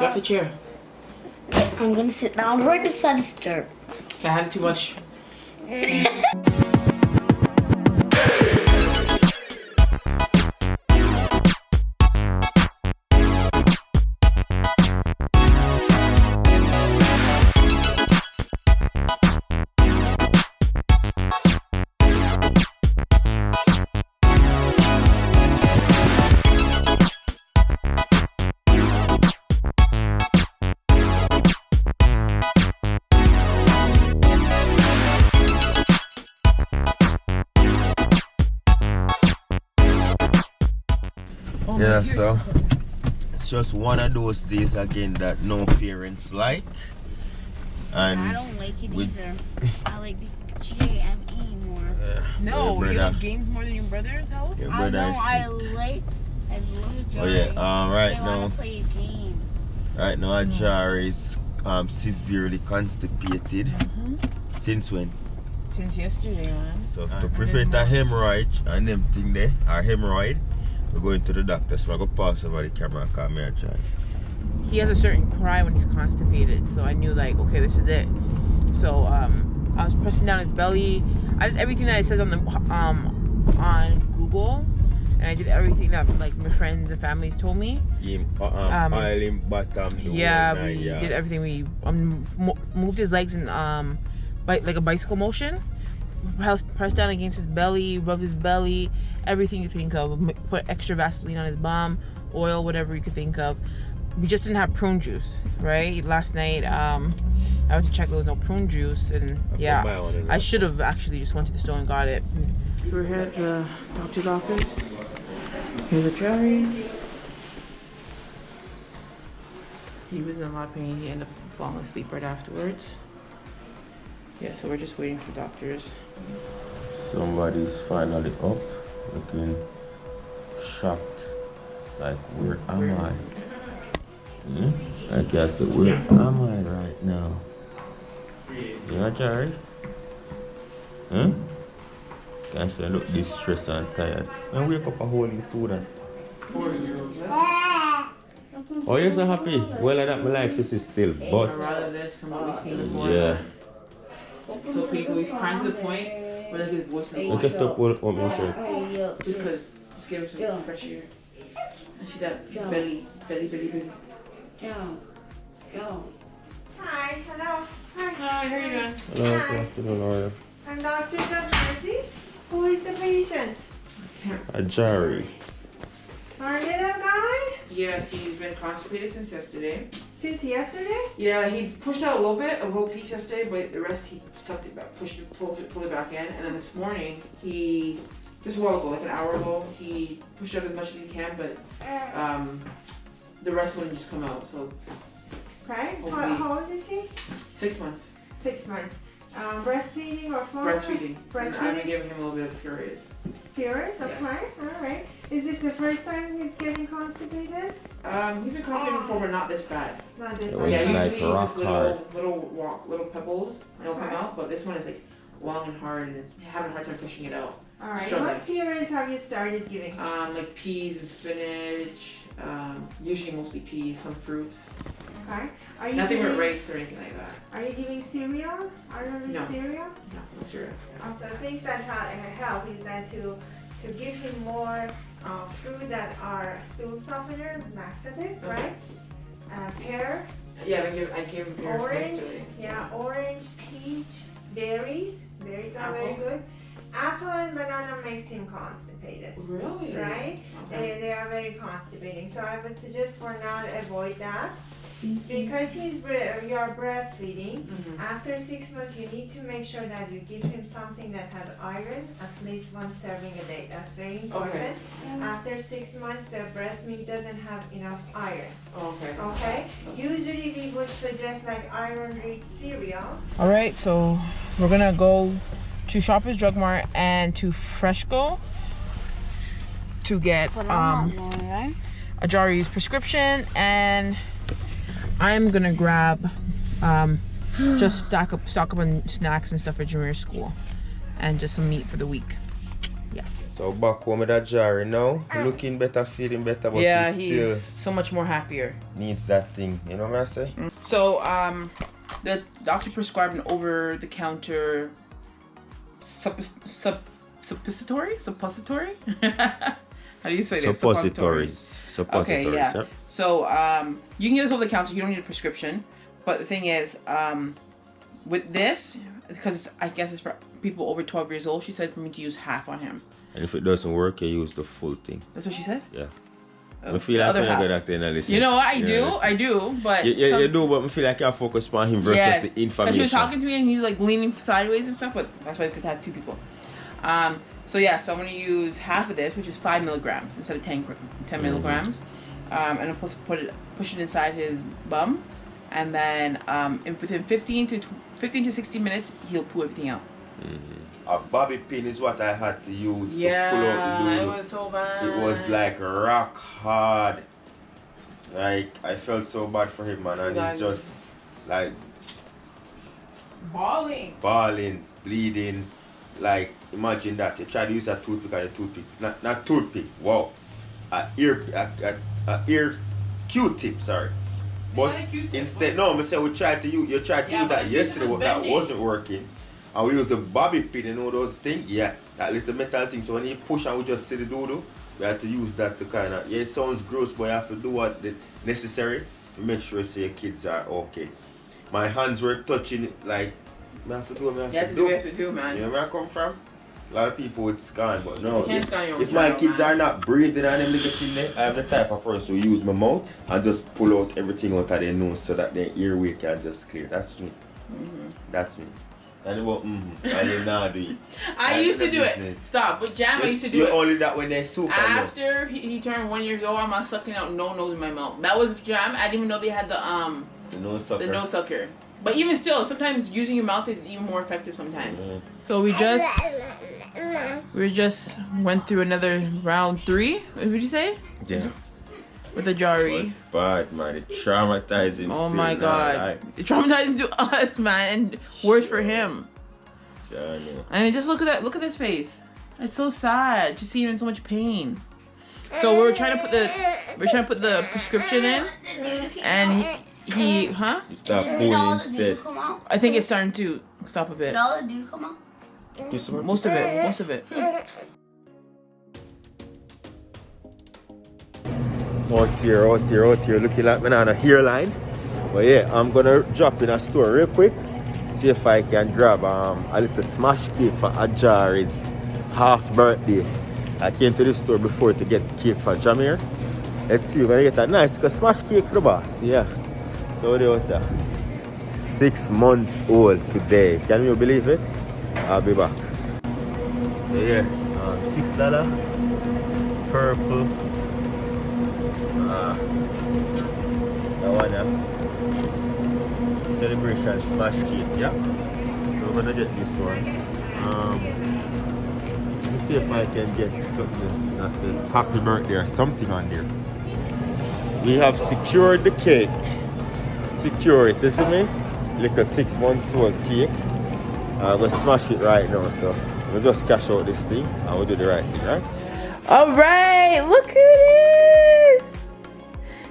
Get off the chair. I'm gonna sit down right beside the stove. Can't have too much. Yeah, so it's just one of those days again that no parents like. And I don't like it either. I like the JME more. No, you have games more than your brother's house? Your I brother know, is I sick. love the Oh yeah, right I now, want to play a game. right now AJAHRI is severely constipated. Since when? Since yesterday, man. So to prevent a hemorrhage and them thing there, a hemorrhoid, we're going to the doctor. So I go pass over the camera and call me AJAHRI. He has a certain cry when he's constipated, so I knew like, okay, this is it. So I was pressing down his belly. I did everything that it says on the on Google, and I did everything that like my friends and families told me. Oil him bottom. Yeah, we did everything. We moved his legs in like a bicycle motion. Pressed down against his belly, rubbed his belly, everything you think of. Put extra Vaseline on his bum, oil, whatever you could think of. We just didn't have prune juice, right? Last night, I went to check, there was no prune juice, and yeah, I should have actually just went to the store and got it. So we're here at the doctor's office. Here's AJAHRI. He was in a lot of pain. He ended up falling asleep right afterwards. Yeah, so we're just waiting for doctors. Somebody's finally up, looking shocked. Like, where am I? I guess where am I right now? Yeah, AJAHRI? Huh? Guys, I look distressed and tired. I wake up a hole in Sudan. Oh, you're so happy? Well, I got my life is still, but I'd rather this than what we've seen before. yeah. So people, he's crying to the point where like his voice is Look at the pull on my shirt. just because, just give her some fresh air. And see that belly. Hi, hello. Hi. Hi, how are you doing? Hello, good afternoon, how are you? I'm Dr. Mercy. Who is the patient? AJAHRI. Our little guy? Yes, he's been constipated since yesterday. Since yesterday? Yeah, he pushed out a little piece yesterday, but the rest he sucked it back, pulled it back in. And then this morning, just a while ago, like an hour ago, he pushed up as much as he can, but the rest wouldn't just come out. So Okay. Hopefully. How old is he? 6 months. 6 months. Breastfeeding or formula? Breastfeeding. And I've been giving him a little bit of purees. Purees, okay. Alright. Is this the first time he's getting constipated? He's been constipated before, but not this bad. Not this It one. was Yeah, like usually rock just hard. little pebbles and it'll come Okay. out, but this one is like long and hard and it's having a hard time pushing it out. Alright. struggling. What purees have you started giving? Like peas and spinach, usually mostly peas, some fruits. Okay. Are you Nothing with giving, rice or anything like that. Are you giving cereal? Iron-rich No. cereal? No, not sure. Also, things that help is that to give him more fruit that are stool softener, laxatives, right? Pear, Yeah, I gave him pears orange, yesterday. yeah, orange, peach, berries. Berries are very Apple? good. Apple and banana makes him constipated, Really? right? Okay. They are very constipating. So I would suggest for now avoid that. Because you're breastfeeding, after 6 months you need to make sure that you give him something that has iron, at least 1 serving a day. That's very important. Okay. After 6 months the breast milk doesn't have enough iron. Okay. Okay? Usually we would suggest like iron-rich cereal. All right, so we're gonna go to Shoppers Drug Mart and to Freshco to get AJAHRI'S prescription, and I'm gonna grab just stock up on snacks and stuff for Jameer's school, and just some meat for the week. Yeah. So back home with Ajahri now, looking better, feeling better, but Yeah, he still he's so much more happier. needs that thing. You know what I say? So, the doctor prescribed an over-the-counter suppository? How do you say this? Suppositories. Okay, yeah. Yep. So, you can get this over the counter. You don't need a prescription. But the thing is, with this, because I guess it's for people over 12 years old, she said for me to use half on him. And if it doesn't work, you use the full thing. That's what she said? Yeah. I feel like when I go doctor and I listen. You know what? I do, but... You do, but I feel like I focus on him versus the information. Because she was talking to me and he's like leaning sideways and stuff, but that's why I could have two people. So yeah, so I'm going to use half of this, which is 5 milligrams instead of 10 milligrams. And I'm supposed to push it inside his bum. And then within 15 to 60 minutes, he'll poo everything out. A bobby pin is what I had to use to pull out the Yeah, it doodle. was so bad. It was like rock hard. Like, I felt so bad for him, man. And he's just like bawling, bleeding. Like, imagine that. You try to use a toothpick and a toothpick. Not toothpick, wow. A ear Q-tip, sorry. But instead, no, I said you tried to use that yesterday, but that wasn't working. And we use the bobby pin, you know those things? Yeah, that little metal thing. So when you push and we just see the doodle, we have to use that to kind of, yeah, it sounds gross, but you have to do what is necessary to make sure your kids are okay. My hands were touching it like, I have to do what I have to do. You have to do, man. You know where I come from? A lot of people would scan, but no. You can't scan your own If my child, kids man. are not breathing and them little thing there, I am the type of person who use my mouth and just pull out everything out of their nose so that their airway can just clear. That's me. That's me. And about I did not do it. I used to do it. Stop. With Jam, I used to do it. Only that when they're super After he turned 1 year old, I'm sucking out no nose in my mouth. That was Jam. I didn't even know they had the nose sucker. The nose sucker. But even still, sometimes using your mouth is even more effective sometimes. So we just went through another round 3. What did you say? Yeah. With Ajahri. Bad, man. It's traumatizing. Oh my god. It's traumatizing to us, man, and worse for him. And just look at this face. It's so sad to see him in so much pain. So we were trying to put the prescription in, and he You start pulling instead. I think it's starting to stop a bit. Did all the dude come out? Most of it. Out here, looking like me on a hairline. But yeah, I'm gonna drop in a store real quick, see if I can grab a little smash cake for Ajahri's half birthday. I came to this store before to get cake for Jameer. Let's see, we're gonna get a nice smash cake for the boss. Yeah. So they out there. 6 months old today. Can you believe it? I'll be back. So yeah, $6 purple. That one, yeah. Celebration smash cake, yeah. So we're gonna get this one. Let me see if I can get something that says happy birthday or something on there. We have secured the cake. Secure it, isn't it? Like a 6 months old cake. We'll smash it right now, so we'll just cash out this thing and we'll do the right thing, right? Alright, look at it!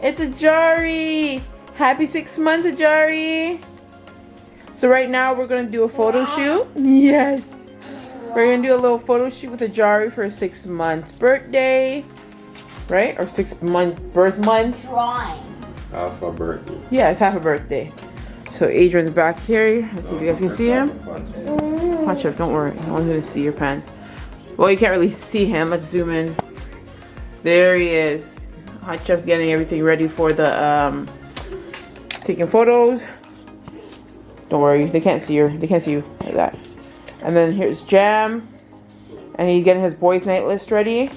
It's Ajahri! Happy 6 months, Ajahri! So right now we're gonna do a photo shoot. Yes! We're gonna do a little photo shoot with Ajahri for 6 months birthday. Right? Or 6 month birth month. Drawing. Half a birthday. Yeah, it's half a birthday. So Adrian's back here. Let's see if you guys can see him. Watch out, don't worry. No one's gonna see your pants. Well, you can't really see him. Let's zoom in. There he is. Hot Chef's getting everything ready for the taking photos. Don't worry, they can't see her. They can't see you like that. And then here's Jam, and he's getting his boys' night list ready.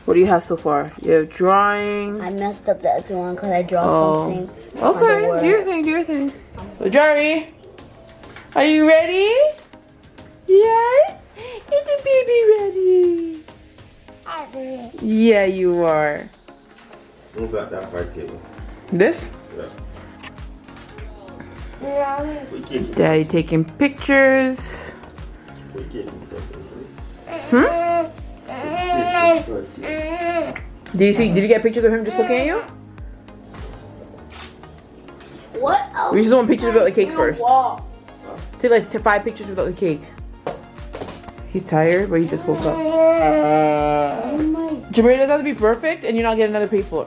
What do you have so far? You have drawing. I messed up that one because I draw something. Okay, do your thing. So Ajahri, are you ready? Yes? Is the baby ready? Yeah, you are. Move that part table. This? Yeah. Daddy taking pictures. Do you see? Did you get pictures of him just looking at you? What else? We just want pictures without the cake first. Take like 5 pictures without the cake. He's tired, but he just woke up. Oh my. Jabari, does have to be perfect, and you're not getting another paper.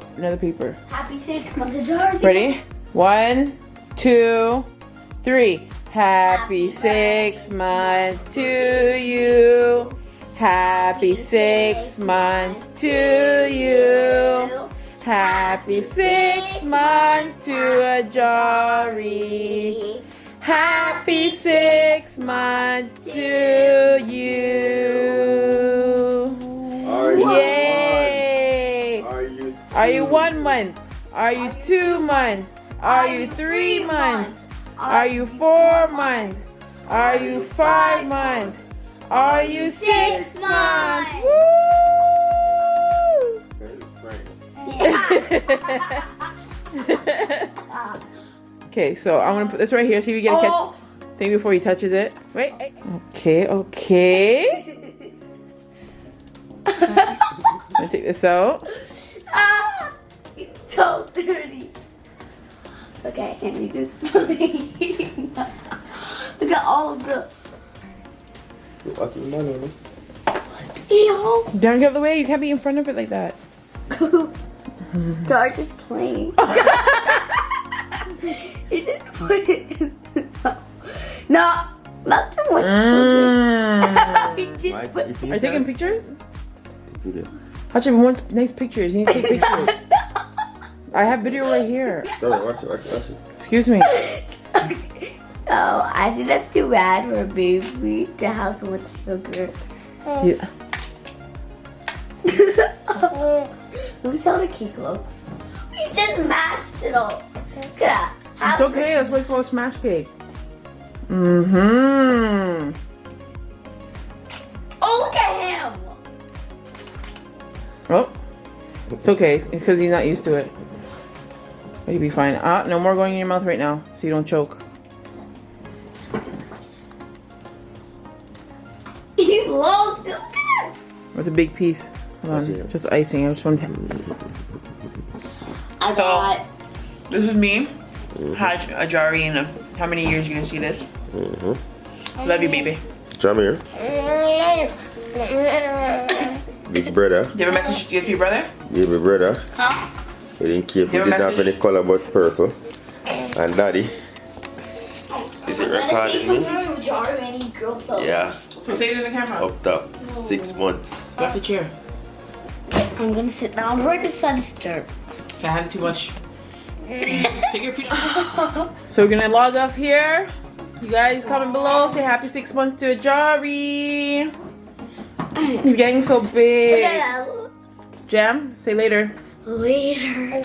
Happy 6 months of Jersey. Ready? 1, 2, 3. Happy 6 months to you. Happy 6 months to you. Happy 6 months to Ajahri. Happy 6 months to you. Yay! Are you 1 month? Are you 2 months? Are you 3 months? Are you 4 months? Are you 5 months? Are you 6 months? Woo! Okay, so I'm gonna put this right here. See if you get a catch thing before he touches it. Wait. Okay. I'm gonna take this out. It's so dirty. Okay, I can't make this funny. Look at all of the. Ew. Don't get out of the way. You can't be in front of it like that. George is playing. He didn't put it in the mouth. No, not too much. He did put Are you taking pictures? Watch it. We want nice pictures. You need to take pictures. I have video right here. Watch it. Excuse me. Oh, I think that's too bad for a baby to have so much sugar. Yeah. Let me see how the cake looks. You just mashed it all. Look at that. It's okay. That's why it's called smash cake. Mm-hmm. Oh, look at him. Oh. It's okay. It's because he's not used to it. But you'll be fine. No more going in your mouth right now, so you don't choke. He loves it. Look at this. With a big piece. Hold on. Just icing. I just want to... I So- got. This is me. Haj Ajahri in how many years you gonna see this? Love you, baby. Come here. Big brother. Do you have a message to give to your brother? Baby brother. Huh? We didn't keep. We Give a didn't have message. any color but purple. And daddy. Is it I'm gonna say recording me? something with Jar any girl so. Yeah. So say it in the camera. Up top. 6 months. Go off the chair. I'm gonna sit down right beside the stir. If I had too much. Take your feet off. So we're gonna log off here. You guys comment below. Say happy 6 months to Ajahri. He's getting so Look big. at that. Jam, say later. Later.